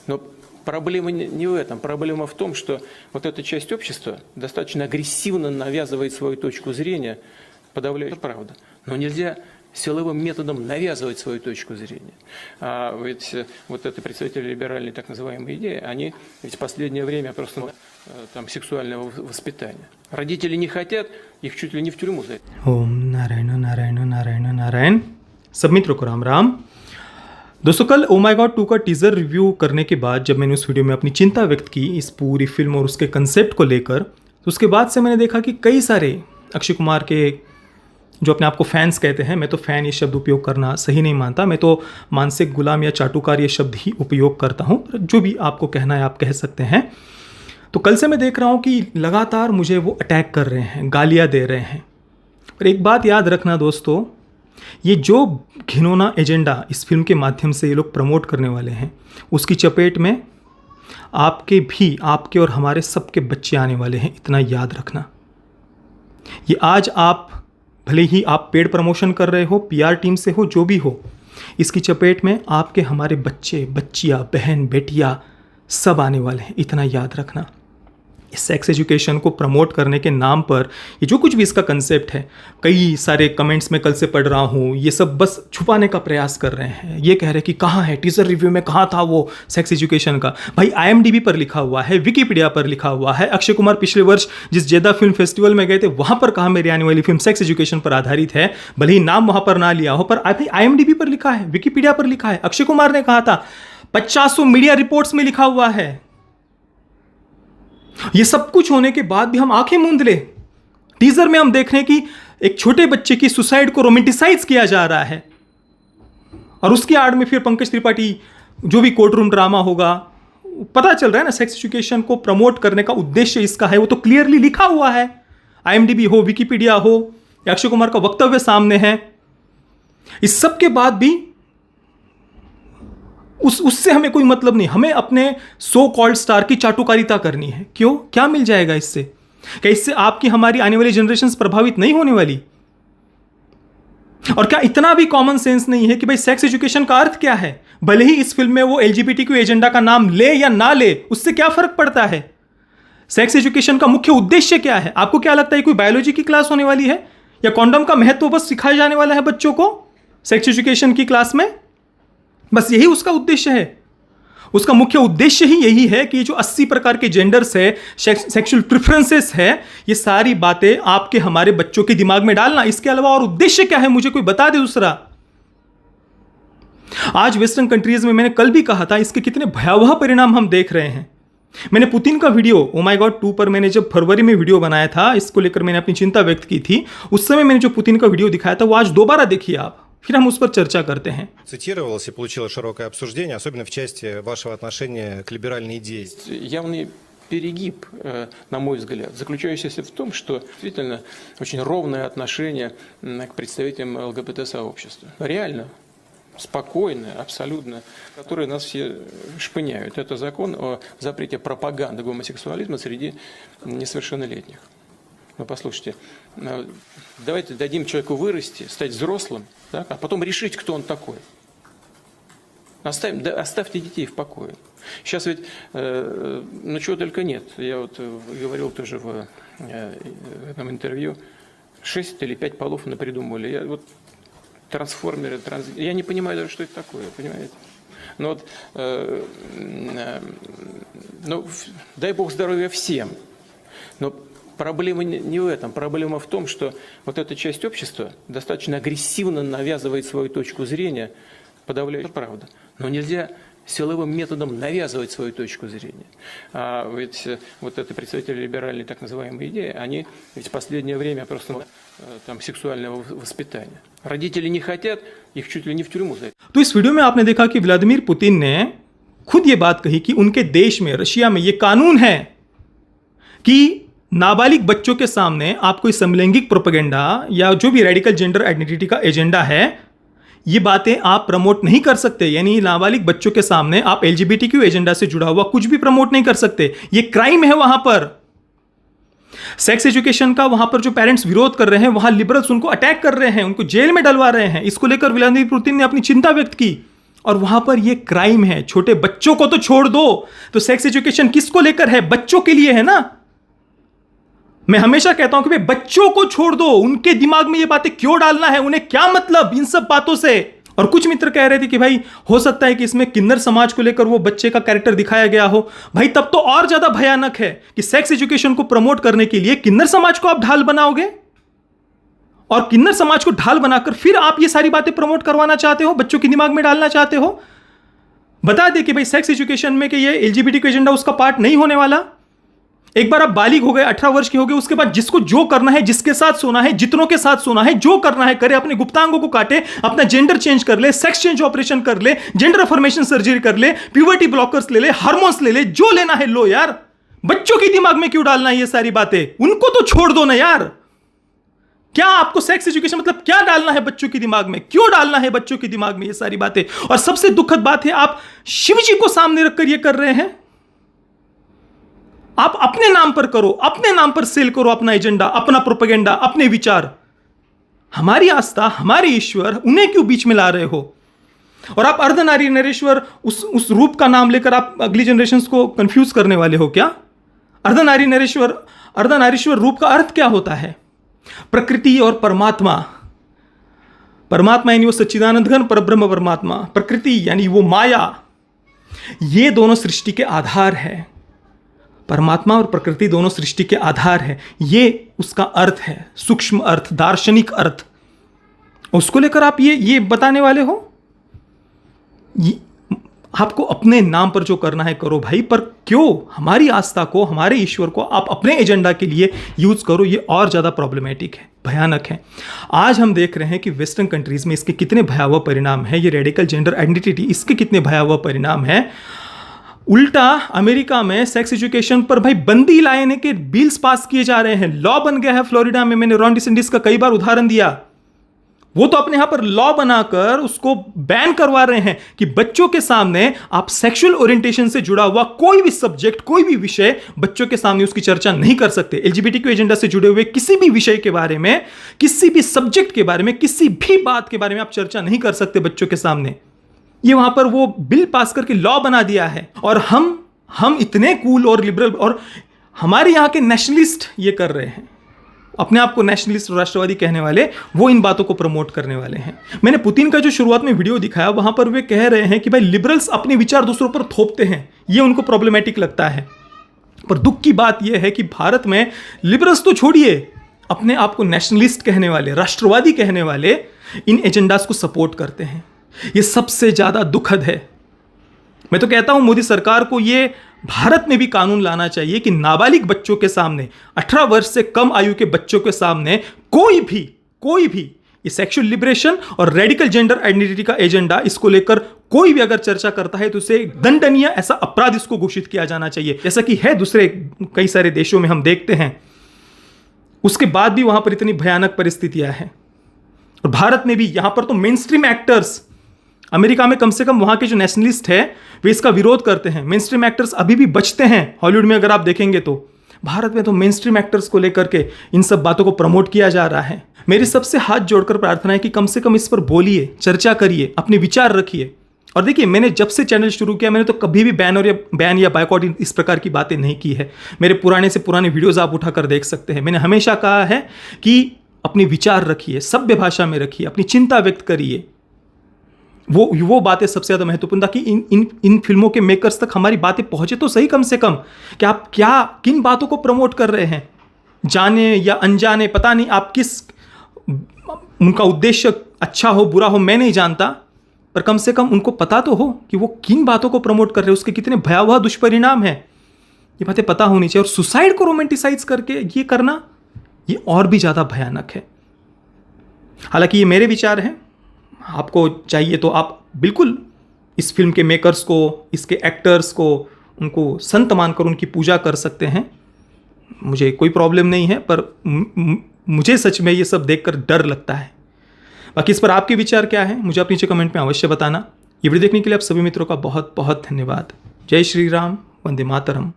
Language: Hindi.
Но проблема не в этом. Проблема в том, что вот эта часть общества достаточно агрессивно навязывает свою точку зрения, подавляет правду. Но нельзя силовым методом навязывать свою точку зрения. А ведь вот это представители либеральной так называемой идеи, они ведь в последнее время просто там сексуального воспитания. Родители не хотят, их чуть ли не в тюрьму за это. ओम नारायण नारायण नारायण नारायण। सब मित्रों को राम राम। दोस्तों कल ओ माय गॉड 2 का टीज़र रिव्यू करने के बाद जब मैंने उस वीडियो में अपनी चिंता व्यक्त की इस पूरी फिल्म और उसके कंसेप्ट को लेकर, तो उसके बाद से मैंने देखा कि कई सारे अक्षय कुमार के जो अपने आप को फैंस कहते हैं, मैं तो फ़ैन ये शब्द उपयोग करना सही नहीं मानता, मैं तो मानसिक गुलाम या चाटुकार ये शब्द ही उपयोग करता हूँ, जो भी आपको कहना है आप कह सकते हैं। तो कल से मैं देख रहा हूँ कि लगातार मुझे वो अटैक कर रहे हैं, गालियाँ दे रहे हैं। पर एक बात याद रखना दोस्तों, ये जो घिनौना एजेंडा इस फिल्म के माध्यम से ये लोग प्रमोट करने वाले हैं, उसकी चपेट में आपके और हमारे सबके बच्चे आने वाले हैं, इतना याद रखना। ये आज आप भले ही आप पेड प्रमोशन कर रहे हो, पीआर टीम से हो, जो भी हो, इसकी चपेट में आपके हमारे बच्चे, बच्चियाँ, बहन, बेटियाँ सब आने वाले हैं, इतना याद रखना। इस सेक्स एजुकेशन को प्रमोट करने के नाम पर ये जो कुछ भी इसका कंसेप्ट है, कई सारे कमेंट्स में कल से पढ़ रहा हूँ, ये सब बस छुपाने का प्रयास कर रहे हैं। ये कह रहे हैं कि कहाँ है टीज़र रिव्यू में, कहाँ था वो सेक्स एजुकेशन का। भाई IMDb पर लिखा हुआ है, विकिपीडिया पर लिखा हुआ है। अक्षय कुमार पिछले वर्ष जिस जेदा फिल्म फेस्टिवल में गए थे, वहाँ पर कहाँ मेरी आने वाली फिल्म सेक्स एजुकेशन पर आधारित है। भले ही नाम वहाँ पर ना लिया हो, पर भाई IMDb पर लिखा है, विकिपीडिया पर लिखा है। अक्षय कुमार ने कहा था, 50 मीडिया रिपोर्ट्स में लिखा हुआ है। ये सब कुछ होने के बाद भी हम आंखें मूंद ले। टीजर में हम देख रहे हैं कि एक छोटे बच्चे की सुसाइड को रोमांटिसाइज किया जा रहा है, और उसकी आड़ में फिर पंकज त्रिपाठी जो भी कोर्ट रूम ड्रामा होगा, पता चल रहा है ना, सेक्स एजुकेशन को प्रमोट करने का उद्देश्य इसका है, वो तो क्लियरली लिखा हुआ है। IMDb हो, विकिपीडिया हो, या अक्षय कुमार का वक्तव्य सामने है। इस सब के बाद भी उससे हमें कोई मतलब नहीं। हमें अपने सो कॉल्ड स्टार की चाटुकारिता करनी है। क्यों? क्या मिल जाएगा इससे? क्या इससे आपकी हमारी आने वाली जनरेशंस प्रभावित नहीं होने वाली? और क्या इतना भी कॉमन सेंस नहीं है कि भाई सेक्स एजुकेशन का अर्थ क्या है? भले ही इस फिल्म में वो LGBTQ एजेंडा का नाम ले या ना ले, उससे क्या फर्क पड़ता है? सेक्स एजुकेशन का मुख्य उद्देश्य क्या है? आपको क्या लगता है कोई बायोलॉजी की क्लास होने वाली है, या कॉन्डम का महत्व बस सिखाया जाने वाला है बच्चों को सेक्स एजुकेशन की क्लास में? बस यही उसका उद्देश्य है। उसका मुख्य उद्देश्य ही यही है कि जो 80 प्रकार के जेंडर्स है, सेक्सुअल प्रेफरेंसेस है, ये सारी बातें आपके हमारे बच्चों के दिमाग में डालना। इसके अलावा और उद्देश्य क्या है, मुझे कोई बता दे दूसरा। आज वेस्टर्न कंट्रीज में, मैंने कल भी कहा था, इसके कितने भयावह परिणाम हम देख रहे हैं। मैंने पुतिन का वीडियो ओ माय गॉड 2 पर मैंने जब फरवरी में वीडियो बनाया था, इसको लेकर मैंने अपनी चिंता व्यक्त की थी। उस समय मैंने जो पुतिन का वीडियो दिखाया था, वो आज दोबारा देखिए आप, फिर हम उस पर चर्चा करते हैं। Цитировалось и получило широкое обсуждение, особенно в части вашего отношения к либеральной идее. Явный перегиб, на мой взгляд, заключающийся в том, что действительно очень ровное отношение к представителям ЛГБТ-сообщества. Реально спокойное, абсолютно, которые нас все шпыняют. Это закон о запрете пропаганды гомосексуализма среди несовершеннолетних. Ну, послушайте, давайте дадим человеку вырасти, стать взрослым, так, а потом решить, кто он такой. Оставьте детей в покое. Сейчас ведь, ну чего только нет. Я вот говорил тоже в этом интервью, 6 или 5 полов напридумывали. Вот трансформеры, я не понимаю даже, что это такое, понимаете? Но вот, ну, дай Бог здоровья всем. Но проблема не в этом. Проблема в том, что вот эта часть общества достаточно агрессивно навязывает свою точку зрения, подавляет правду. Но нельзя силовым методом навязывать свою точку зрения. А ведь вот это представители либеральной так называемой идеи, они ведь в последнее время просто там сексуального воспитания. Родители не хотят, их чуть ли не в тюрьму за это. तो इस वीडियो में आपने देखा कि व्लादिमीर पुतिन ने खुद ये बात कही कि उनके देश में, रशिया में ये कानून है कि नाबालिग बच्चों के सामने आप कोई समलैंगिक प्रोपेगेंडा या जो भी रेडिकल जेंडर आइडेंटिटी का एजेंडा है, ये बातें आप प्रमोट नहीं कर सकते। यानी नाबालिग बच्चों के सामने आप LGBTQ एजेंडा से जुड़ा हुआ कुछ भी प्रमोट नहीं कर सकते। ये क्राइम है वहां पर। सेक्स एजुकेशन का वहां पर जो पेरेंट्स विरोध कर रहे हैं, वहां लिबरल्स उनको अटैक कर रहे हैं, उनको जेल में डलवा रहे हैं। इसको लेकर व्लादिमीर पुतिन ने अपनी चिंता व्यक्त की। और वहां पर ये क्राइम है। छोटे बच्चों को तो छोड़ दो, तो सेक्स एजुकेशन किसको लेकर है? बच्चों के लिए है ना। मैं हमेशा कहता हूं कि भाई बच्चों को छोड़ दो, उनके दिमाग में ये बातें क्यों डालना है? उन्हें क्या मतलब इन सब बातों से? और कुछ मित्र कह रहे थे कि भाई हो सकता है कि इसमें किन्नर समाज को लेकर वो बच्चे का कैरेक्टर दिखाया गया हो। भाई तब तो और ज्यादा भयानक है कि सेक्स एजुकेशन को प्रमोट करने के लिए किन्नर समाज को आप ढाल बनाओगे, और किन्नर समाज को ढाल बनाकर फिर आप ये सारी बातें प्रमोट करवाना चाहते हो, बच्चों के दिमाग में डालना चाहते हो। बता दे कि भाई सेक्स एजुकेशन में कि ये एलजीबीटी एजेंडा उसका पार्ट नहीं होने वाला। एक बार आप बालिग हो गए, 18 वर्ष के हो गए, उसके बाद जिसको जो करना है, जिसके साथ सोना है, जितनों के साथ सोना है, जो करना है करे, अपने गुप्तांगों को काटे, अपना जेंडर चेंज कर ले, सेक्स चेंज ऑपरेशन कर ले, जेंडर अफर्मेशन सर्जरी कर ले, प्यूबर्टी ब्लॉकर्स ले ले, हार्मोन्स ले ले, जो लेना है लो यार। बच्चों के दिमाग में क्यों डालना है ये सारी बातें? उनको तो छोड़ दो ना यार। क्या आपको सेक्स एजुकेशन मतलब क्या डालना है बच्चों के दिमाग में? क्यों डालना है बच्चों के दिमाग में ये सारी बातें? और सबसे दुखद बात है, आप शिव जी को सामने रखकर ये कर रहे हैं। आप अपने नाम पर करो, अपने नाम पर सेल करो अपना एजेंडा, अपना प्रोपेगेंडा, अपने विचार। हमारी आस्था, हमारे ईश्वर, उन्हें क्यों बीच में ला रहे हो? और आप अर्धनारी नरेश्वर उस रूप का नाम लेकर आप अगली जनरेशन को कंफ्यूज करने वाले हो क्या? अर्धनारीश्वर रूप का अर्थ क्या होता है? प्रकृति और परमात्मा। परमात्मा यानी वो सच्चिदानंद घन परब्रह्म परमात्मा, प्रकृति यानी वो माया, ये दोनों सृष्टि के आधार है। परमात्मा और प्रकृति दोनों सृष्टि के आधार है, ये उसका अर्थ है, सूक्ष्म अर्थ, दार्शनिक अर्थ। उसको लेकर आप ये बताने वाले हो? आपको अपने नाम पर जो करना है करो भाई, पर क्यों हमारी आस्था को, हमारे ईश्वर को आप अपने एजेंडा के लिए यूज करो? ये और ज्यादा प्रॉब्लमेटिक है, भयानक है। आज हम देख रहे हैं कि वेस्टर्न कंट्रीज में इसके कितने भयावह परिणाम है। ये रेडिकल जेंडर आइडेंटिटी, इसके कितने भयावह परिणाम है। उल्टा अमेरिका में सेक्स एजुकेशन पर भाई बंदी लाने के बिल्स पास किए जा रहे हैं, लॉ बन गया है। फ्लोरिडा में मैंने रॉन डिसेंटिस का कई बार उदाहरण दिया। वो तो अपने यहां पर लॉ बनाकर उसको बैन करवा रहे हैं कि बच्चों के सामने आप सेक्सुअल ओरिएंटेशन से जुड़ा हुआ कोई भी सब्जेक्ट, कोई भी विषय बच्चों के सामने उसकी चर्चा नहीं कर सकते। एलजीबीटीक्यू एजेंडा से जुड़े हुए किसी भी विषय के बारे में, किसी भी सब्जेक्ट के बारे में, किसी भी बात के बारे में आप चर्चा नहीं कर सकते बच्चों के सामने। ये वहां पर वो बिल पास करके लॉ बना दिया है। और हम इतने कूल और लिबरल, और हमारे यहां के नेशनलिस्ट ये कर रहे हैं, अपने आप को नेशनलिस्ट और राष्ट्रवादी कहने वाले, वो इन बातों को प्रमोट करने वाले हैं। मैंने पुतिन का जो शुरुआत में वीडियो दिखाया, वहां पर वे कह रहे हैं कि भाई लिबरल्स अपने विचार दूसरों पर थोपते हैं, ये उनको प्रॉब्लमेटिक लगता है। पर दुख की बात यह है कि भारत में लिबरल्स तो छोड़िए, अपने आप को नेशनलिस्ट कहने वाले, राष्ट्रवादी कहने वाले इन एजेंडास को सपोर्ट करते हैं। ये सबसे ज्यादा दुखद है। मैं तो कहता हूं मोदी सरकार को ये भारत में भी कानून लाना चाहिए कि नाबालिग बच्चों के सामने, 18 वर्ष से कम आयु के बच्चों के सामने कोई भी ये सेक्सुअल लिबरेशन और रेडिकल जेंडर आइडेंटिटी का एजेंडा, इसको लेकर कोई भी अगर चर्चा करता है तो उसे दंडनीय, ऐसा अपराध इसको घोषित किया जाना चाहिए, जैसा कि है दूसरे कई सारे देशों में हम देखते हैं। उसके बाद भी वहां पर इतनी भयानक परिस्थितियां हैं। और भारत में भी यहां पर तो मेन स्ट्रीम एक्टर्स, अमेरिका में कम से कम वहां के जो नेशनलिस्ट है वे इसका विरोध करते हैं। मेन स्ट्रीम एक्टर्स अभी भी बचते हैं हॉलीवुड में, अगर आप देखेंगे तो। भारत में तो मेन स्ट्रीम एक्टर्स को लेकर के इन सब बातों को प्रमोट किया जा रहा है। मेरी सबसे हाथ जोड़कर प्रार्थना है कि कम से कम इस पर बोलिए, चर्चा करिए, अपने विचार रखिए। और देखिए, मैंने जब से चैनल शुरू किया, मैंने तो कभी भी बैन या बायकॉट इस प्रकार की बातें नहीं की है। मेरे पुराने से पुराने वीडियोज आप उठाकर देख सकते हैं। मैंने हमेशा कहा है कि अपने विचार रखिए, सभ्य भाषा में रखिए, अपनी चिंता व्यक्त करिए। वो बातें सबसे ज़्यादा महत्वपूर्ण, ताकि इन फिल्मों के मेकर्स तक हमारी बातें पहुंचे तो सही कम से कम, कि आप किन बातों को प्रमोट कर रहे हैं, जाने या अनजाने, पता नहीं आप उनका उद्देश्य अच्छा हो बुरा हो मैं नहीं जानता, पर कम से कम उनको पता तो हो कि वो किन बातों को प्रमोट कर रहे हैं, उसके कितने भयावह दुष्परिणाम हैं, ये बातें पता होनी चाहिए। और सुसाइड को रोमांटिसाइज करके ये करना, ये और भी ज़्यादा भयानक है। हालांकि ये मेरे विचार हैं, आपको चाहिए तो आप बिल्कुल इस फिल्म के मेकर्स को, इसके एक्टर्स को, उनको संत मानकर उनकी पूजा कर सकते हैं, मुझे कोई प्रॉब्लम नहीं है। पर मुझे सच में ये सब देखकर डर लगता है। बाकी इस पर आपके विचार क्या है, मुझे आप नीचे कमेंट में अवश्य बताना। ये वीडियो देखने के लिए आप सभी मित्रों का बहुत बहुत धन्यवाद। जय श्री राम, वंदे मातरम।